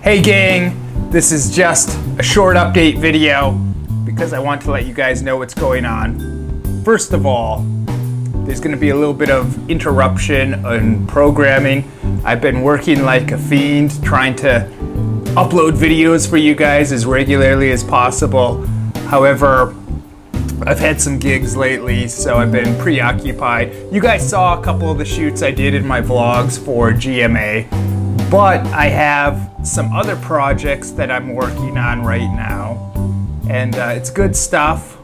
Hey gang, this is just a short update video because I want to let you guys know what's going on. First of all, there's going to be a little bit of interruption in programming. I've been working like a fiend trying to upload videos for you guys as regularly as possible. However, I've had some gigs lately, so I've been preoccupied. You guys saw a couple of the shoots I did in my vlogs for GMA, but I have some other projects that I'm working on right now, and it's good stuff.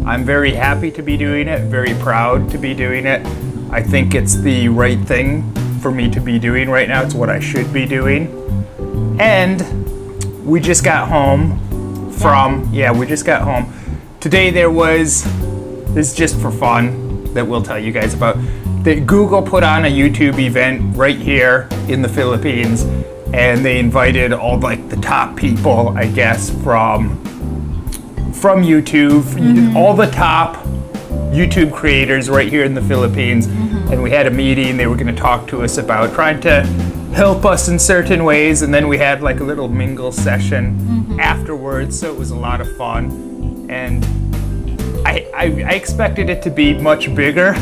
I'm very happy to be doing it, very proud to be doing it. I think it's the right thing for me to be doing right now. It's what I should be doing. And we just got home from, we just got home. Today this is just for fun that we'll tell you guys about. Google put on a YouTube event right here in the Philippines, and they invited all like the top people, I guess, from YouTube, all the top YouTube creators right here in the Philippines. And we had a meeting. They were going to talk to us about trying to help us in certain ways, and then we had like a little mingle session afterwards, so it was a lot of fun. And I expected it to be much bigger,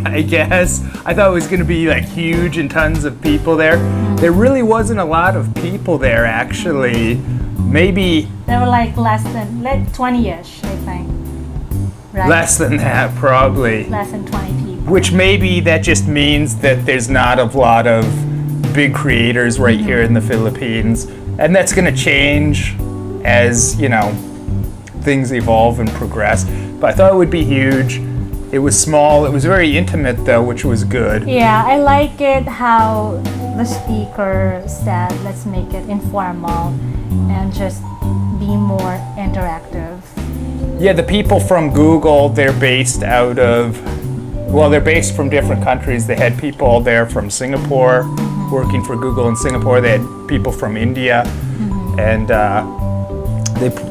I guess. I thought it was going to be like huge and tons of people there. There really wasn't a lot of people there, actually. Maybe... There were like less than 20-ish, I think. Right? Less than that, probably. Less than 20 people. Which maybe that just means that there's not a lot of big creators right here in the Philippines. And that's going to change as, you know, things evolve and progress. But I thought it would be huge. It was small. It was very intimate though, which was good. Yeah, I like it how the speaker said, let's make it informal and just be more interactive. Yeah, the people from Google, they're based out of, well, they're based from different countries. They had people there from Singapore, working for Google in Singapore. They had people from India, and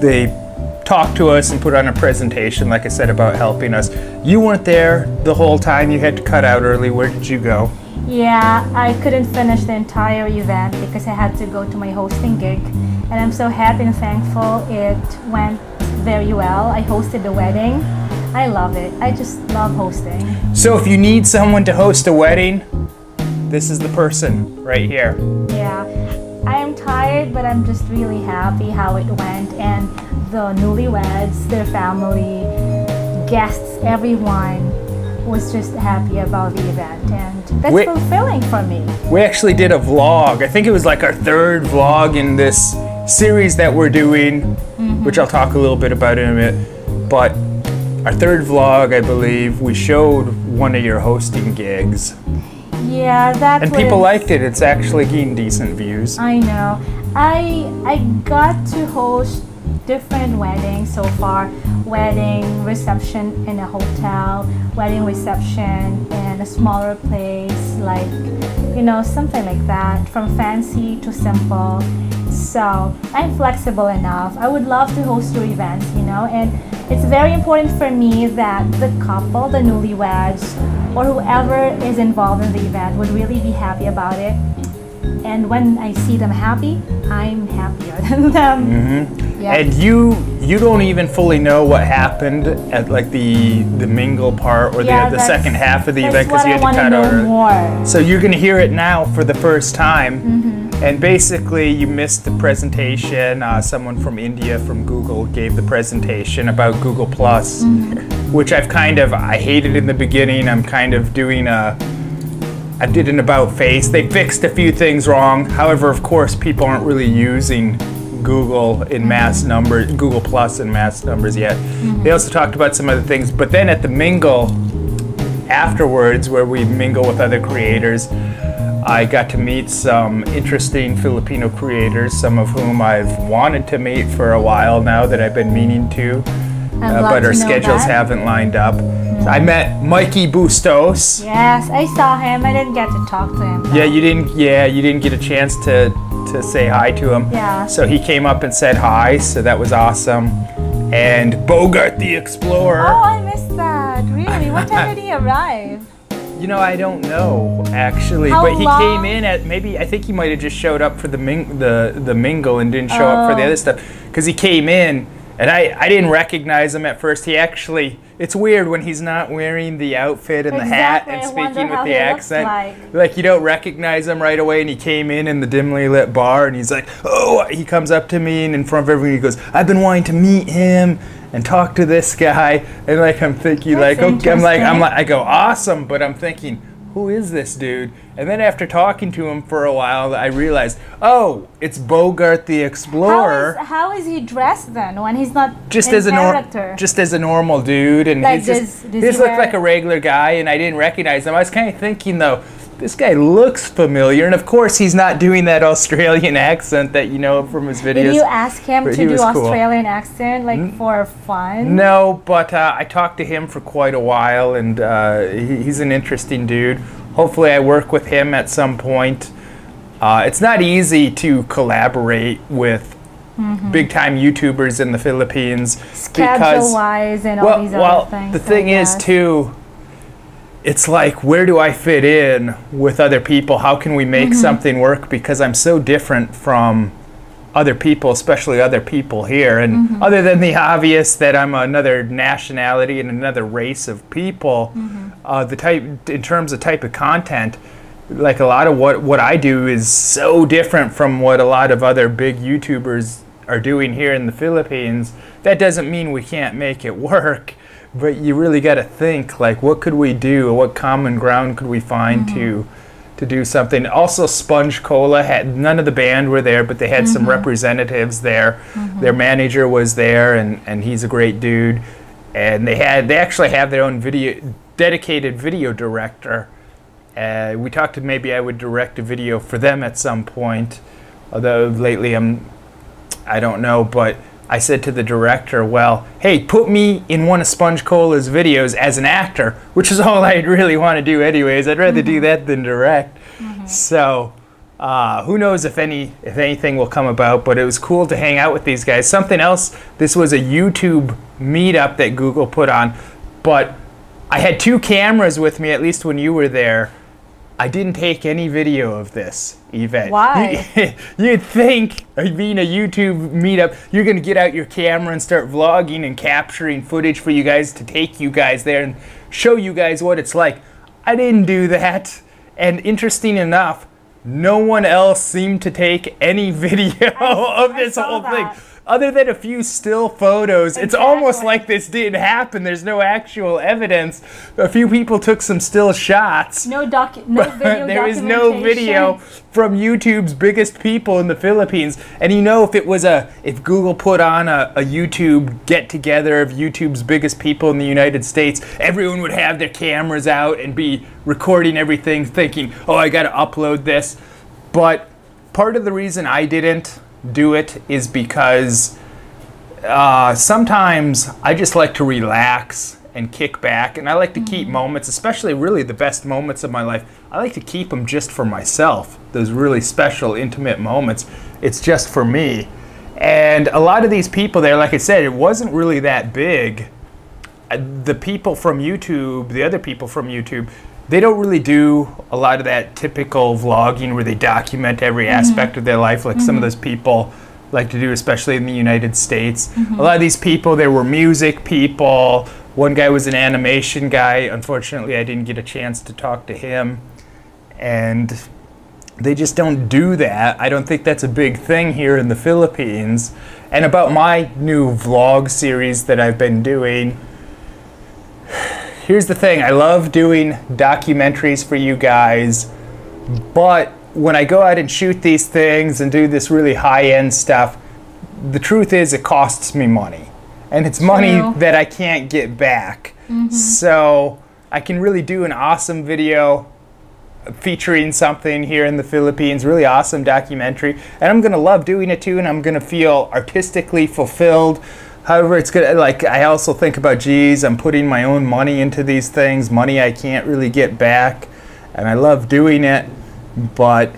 they talked to us and put on a presentation, like I said, about helping us. You weren't there the whole time. You had to cut out early. Where did you go? Yeah, I couldn't finish the entire event because I had to go to my hosting gig. And I'm so happy and thankful it went very well. I hosted the wedding. I love it. I just love hosting. So if you need someone to host a wedding, this is the person right here. Yeah, I am tired, but I'm just really happy how it went. And the newlyweds, their family, guests, everyone was just happy about the event, and that's fulfilling for me. We actually did a vlog. I think it was like our third vlog in this series that we're doing, which I'll talk a little bit about in a minute. But our third vlog, I believe, we showed one of your hosting gigs. Yeah, that and people liked it. It's actually getting decent views. I know. I got to host different weddings so far. Wedding reception in a hotel, wedding reception in a smaller place, like, you know, something like that, from fancy to simple. So I'm flexible enough. I would love to host your events, you know, and it's very important for me that the couple, the newlyweds, or whoever is involved in the event would really be happy about it. And when I see them happy, I'm happier than them. Yep. And you don't even fully know what happened at like the mingle part or the second half of the event because you had to cut out. More. So you're going to hear it now for the first time. And basically you missed the presentation. Someone from India from Google gave the presentation about Google Plus, which I hated in the beginning. I'm kind of doing I did an about face. They fixed a few things wrong. However, of course, people aren't really using Google in mass numbers, Google Plus in mass numbers yet. They also talked about some other things, but then at the mingle afterwards, where we mingle with other creators, I got to meet some interesting Filipino creators, some of whom I've wanted to meet for a while now that I've been meaning to, but our schedules haven't lined up. I met Mikey Bustos. Yes, I saw him. I didn't get to talk to him. Yeah, you didn't get a chance to say hi to him. Yeah. So he came up and said hi, so that was awesome. And Bogart the Explorer. Oh, I missed that. Really? What time did he arrive? You know, I don't know actually, How but he long? came in at maybe I think he might have just showed up for the mingle and didn't show up for the other stuff because he came in and I didn't recognize him at first. He actually, it's weird when he's not wearing the outfit and the hat and speaking with the accent. Like you don't recognize him right away. And he came in the dimly lit bar and he's like, oh, he comes up to me and in front of everyone he goes, I've been wanting to meet him and talk to this guy. And like I'm thinking, That's like okay, I go awesome, but I'm thinking, who is this dude? And then after talking to him for a while, I realized, oh, it's Bogart the Explorer. How is he dressed then when he's not just in as character? Just as a normal dude, and like he just looked like a regular guy, and I didn't recognize him. I was kind of thinking though, this guy looks familiar, and of course he's not doing that Australian accent that you know from his videos. Did you ask him to do cool. Australian accent, like for fun? No, but I talked to him for quite a while, and he's an interesting dude. Hopefully I work with him at some point. It's not easy to collaborate with big-time YouTubers in the Philippines. Schedule-wise and all these other things. The thing is, too, it's like, where do I fit in with other people? How can we make something work? Because I'm so different from other people, especially other people here. And other than the obvious that I'm another nationality and another race of people, in terms of type of content, like a lot of what I do is so different from what a lot of other big YouTubers are doing here in the Philippines. That doesn't mean we can't make it work, but you really got to think, like, what could we do? What common ground could we find to do something? Also, Sponge Cola had, none of the band were there, but they had some representatives there. Their manager was there, and he's a great dude. And they actually have their own dedicated video director. We talked to maybe I would direct a video for them at some point, although lately I don't know, but I said to the director, well, hey, put me in one of Sponge Cola's videos as an actor, which is all I'd really want to do anyways. I'd rather do that than direct. So who knows if anything will come about, but it was cool to hang out with these guys. Something else, this was a YouTube meetup that Google put on, but I had 2 cameras with me, at least when you were there. I didn't take any video of this event. Why? You'd think, being a YouTube meetup, you're going to get out your camera and start vlogging and capturing footage for you guys to take you guys there and show you guys what it's like. I didn't do that. And interesting enough, no one else seemed to take any video of this whole thing. Other than a few still photos, it's almost like this didn't happen. There's no actual evidence. A few people took some still shots. No video. There is no video from YouTube's biggest people in the Philippines. And you know, if Google put on a YouTube get-together of YouTube's biggest people in the United States, everyone would have their cameras out and be recording everything, thinking, oh, I got to upload this. But part of the reason I didn't do it is because sometimes I just like to relax and kick back, and I like to keep moments, especially really the best moments of my life, I like to keep them just for myself. Those really special, intimate moments, it's just for me. And a lot of these people there, like I said, it wasn't really that big. The people from YouTube, the other people from YouTube, they don't really do a lot of that typical vlogging where they document every aspect of their life like some of those people like to do, especially in the United States. A lot of these people, there were music people. One guy was an animation guy. Unfortunately, I didn't get a chance to talk to him. And they just don't do that. I don't think that's a big thing here in the Philippines. And about my new vlog series that I've been doing, here's the thing, I love doing documentaries for you guys, but when I go out and shoot these things and do this really high-end stuff, the truth is it costs me money. And it's money that I can't get back. So I can really do an awesome video featuring something here in the Philippines, really awesome documentary, and I'm going to love doing it too, and I'm going to feel artistically fulfilled. However, it's good. Like, I also think about, geez, I'm putting my own money into these things, money I can't really get back, and I love doing it, but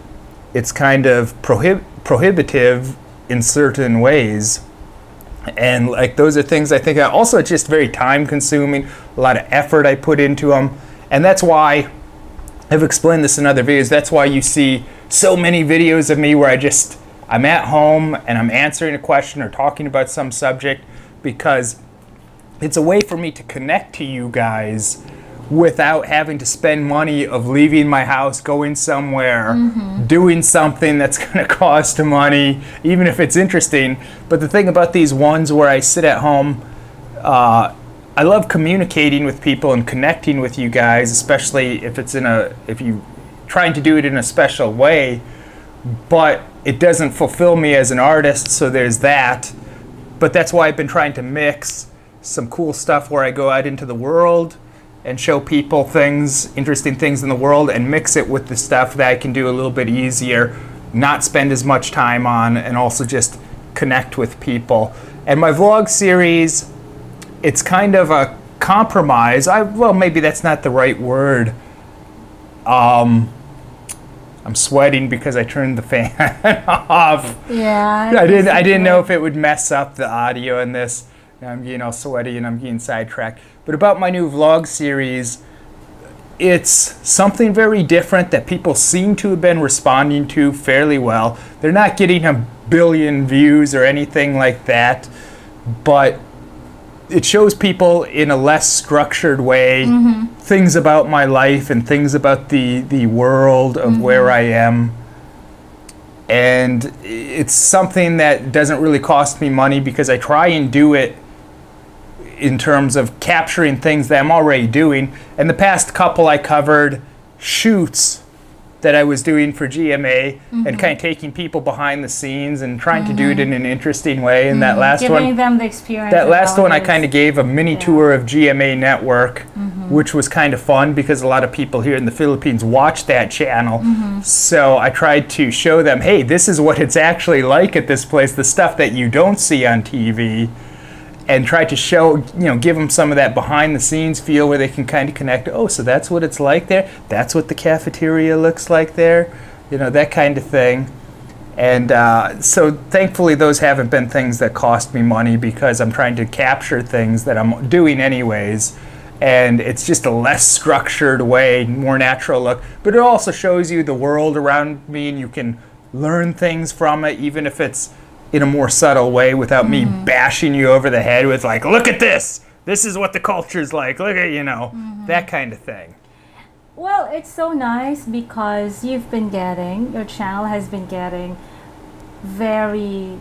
it's kind of prohibitive in certain ways. And like, those are things I think. Also, it's just very time consuming, a lot of effort I put into them, and that's why I've explained this in other videos. That's why you see so many videos of me where I'm at home and I'm answering a question or talking about some subject, because it's a way for me to connect to you guys without having to spend money of leaving my house, going somewhere, doing something that's going to cost money, even if it's interesting. But the thing about these ones where I sit at home, I love communicating with people and connecting with you guys, especially if you trying to do it in a special way, but it doesn't fulfill me as an artist, so there's that. But that's why I've been trying to mix some cool stuff where I go out into the world and show people things, interesting things in the world, and mix it with the stuff that I can do a little bit easier, not spend as much time on, and also just connect with people. And my vlog series, it's kind of a compromise. Well, maybe that's not the right word. I'm sweating because I turned the fan off. Yeah. I didn't know if it would mess up the audio in this. I'm getting all sweaty and I'm getting sidetracked. But about my new vlog series, it's something very different that people seem to have been responding to fairly well. They're not getting a billion views or anything like that, but it shows people in a less structured way things about my life and things about the world of where I am. And it's something that doesn't really cost me money because I try and do it in terms of capturing things that I'm already doing. And the past couple I covered shoots that I was doing for GMA and kind of taking people behind the scenes and trying to do it in an interesting way. And that last Giving them the experience. That last one I kind of gave a mini tour of GMA Network, which was kind of fun because a lot of people here in the Philippines watch that channel. So I tried to show them, hey, this is what it's actually like at this place, the stuff that you don't see on TV. And try to show, give them some of that behind the scenes feel where they can kind of connect. Oh, so that's what it's like there? That's what the cafeteria looks like there? That kind of thing. And so thankfully those haven't been things that cost me money because I'm trying to capture things that I'm doing anyways. And it's just a less structured way, more natural look. But it also shows you the world around me and you can learn things from it, even if it's in a more subtle way without me bashing you over the head with like, look at this. This is what the culture's like. Look at, that kind of thing. Well, it's so nice because your channel has been getting very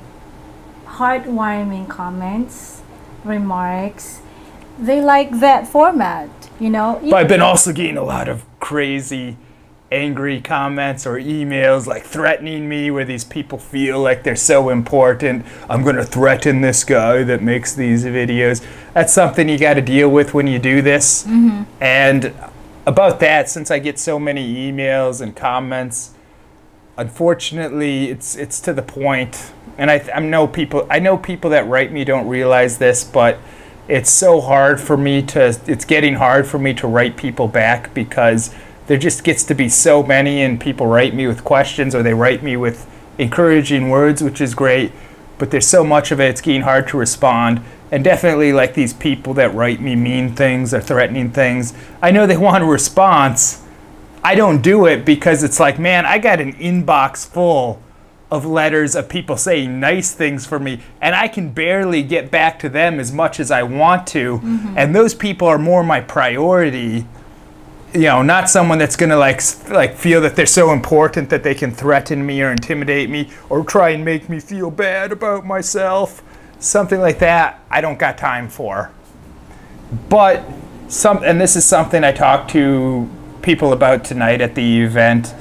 heartwarming comments, remarks. They like that format, But I've been also getting a lot of crazy angry comments or emails like threatening me where these people feel like they're so important. I'm going to threaten this guy that makes these videos. That's something you got to deal with when you do this. And about that, since I get so many emails and comments, unfortunately it's to the point, and I know people that write me don't realize this, but it's so hard for me it's getting hard for me to write people back because there just gets to be so many, and people write me with questions or they write me with encouraging words, which is great, but there's so much of it, it's getting hard to respond. And definitely like these people that write me mean things or threatening things, I know they want a response. I don't do it because it's like, man, I got an inbox full of letters of people saying nice things for me, and I can barely get back to them as much as I want to. And those people are more my priority. Not someone that's gonna like feel that they're so important that they can threaten me or intimidate me or try and make me feel bad about myself. Something like that, I don't got time for. But and this is something I talked to people about tonight at the event.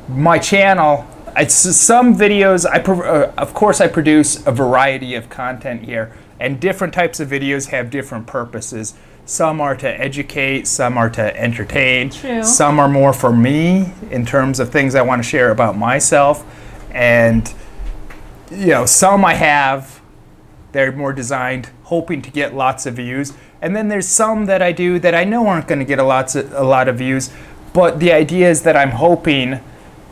My channel, some videos, of course I produce a variety of content here, and different types of videos have different purposes. Some are to educate, some are to entertain. True. Some are more for me in terms of things I want to share about myself. And some I have, they're more designed hoping to get lots of views. And then there's some that I do that I know aren't going to get a lot of views, but the idea is that I'm hoping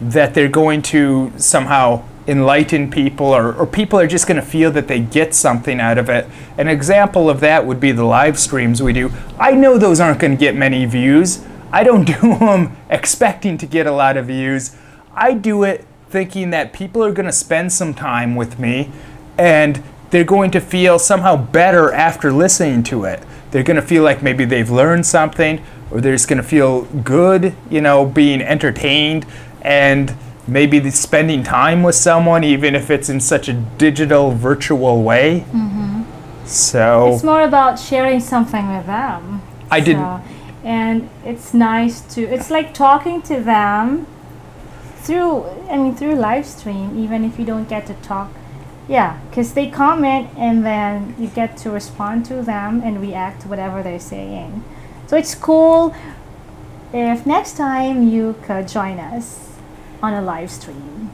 that they're going to somehow enlighten people, or people are just going to feel that they get something out of it. An example of that would be the live streams we do. I know those aren't going to get many views. I don't do them expecting to get a lot of views. I do it thinking that people are going to spend some time with me and they're going to feel somehow better after listening to it. They're going to feel like maybe they've learned something, or they're just going to feel good, you know, being entertained, and maybe spending time with someone, even if it's in such a digital, virtual way. So it's more about sharing something with them. And it's nice to, it's like talking to them through live stream, even if you don't get to talk. Yeah, because they comment and then you get to respond to them and react to whatever they're saying. So it's cool if next time you could join us on a live stream.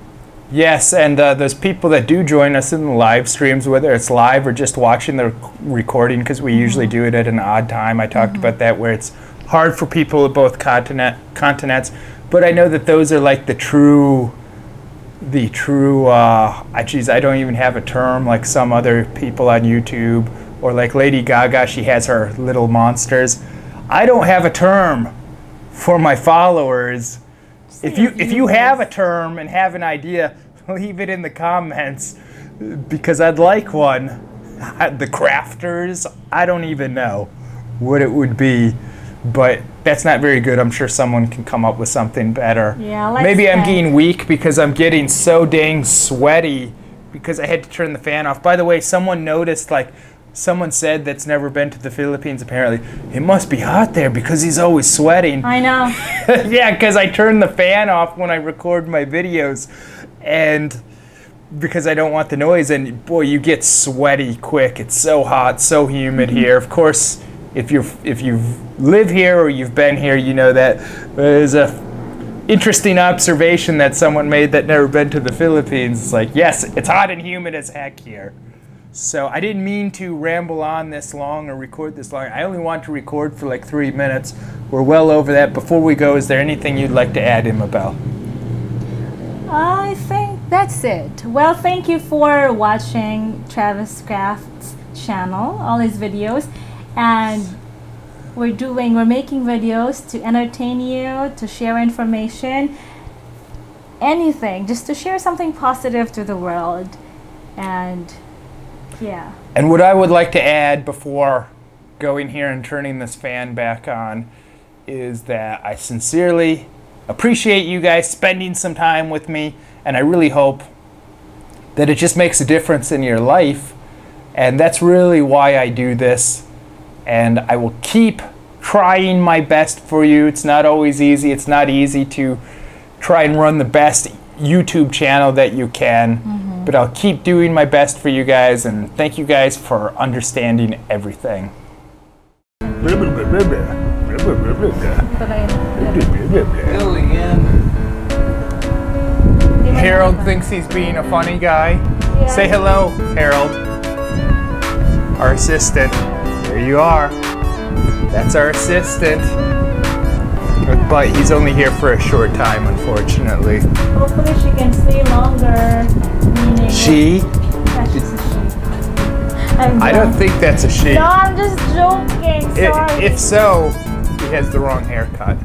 Yes, and those people that do join us in the live streams, whether it's live or just watching the recording, because we usually do it at an odd time. I talked about that, where it's hard for people of both continents. But I know that those are like the true, geez, I don't even have a term, like some other people on YouTube, or like Lady Gaga, she has her little monsters. I don't have a term for my followers. If you have a term and have an idea, leave it in the comments, because I'd like one. The crafters, I don't even know what it would be, but that's not very good. I'm sure someone can come up with something better. Yeah, like maybe I'm getting weak because I'm getting so dang sweaty because I had to turn the fan off. By the way, someone noticed, like, someone said that's never been to the Philippines, apparently, it must be hot there because he's always sweating. I know. Yeah, because I turn the fan off when I record my videos, and because I don't want the noise, and boy, you get sweaty quick. It's so hot, so humid here. Of course, if you live here or you've been here, you know that there's a interesting observation that someone made that never been to the Philippines. It's like, yes, it's hot and humid as heck here. So I didn't mean to ramble on this long or record this long. I only want to record for like 3 minutes. We're well over that. Before we go, is there anything you'd like to add, Imabelle? I think that's it. Well, thank you for watching Travis Craft's channel, all his videos. And we're making videos to entertain you, to share information, anything, just to share something positive to the world. And yeah. And what I would like to add before going here and turning this fan back on is that I sincerely appreciate you guys spending some time with me, and I really hope that it just makes a difference in your life. And that's really why I do this. And I will keep trying my best for you. It's not always easy. It's not easy to try and run the best YouTube channel that you can. But I'll keep doing my best for you guys, and thank you guys for understanding everything. Harold thinks he's being a funny guy. Yeah. Say hello, Harold. Our assistant. There you are. That's our assistant. But he's only here for a short time, unfortunately. Hopefully she can stay longer. She? That's just a she. I don't think that's a she. No, I'm just joking. Sorry. If so, he has the wrong haircut.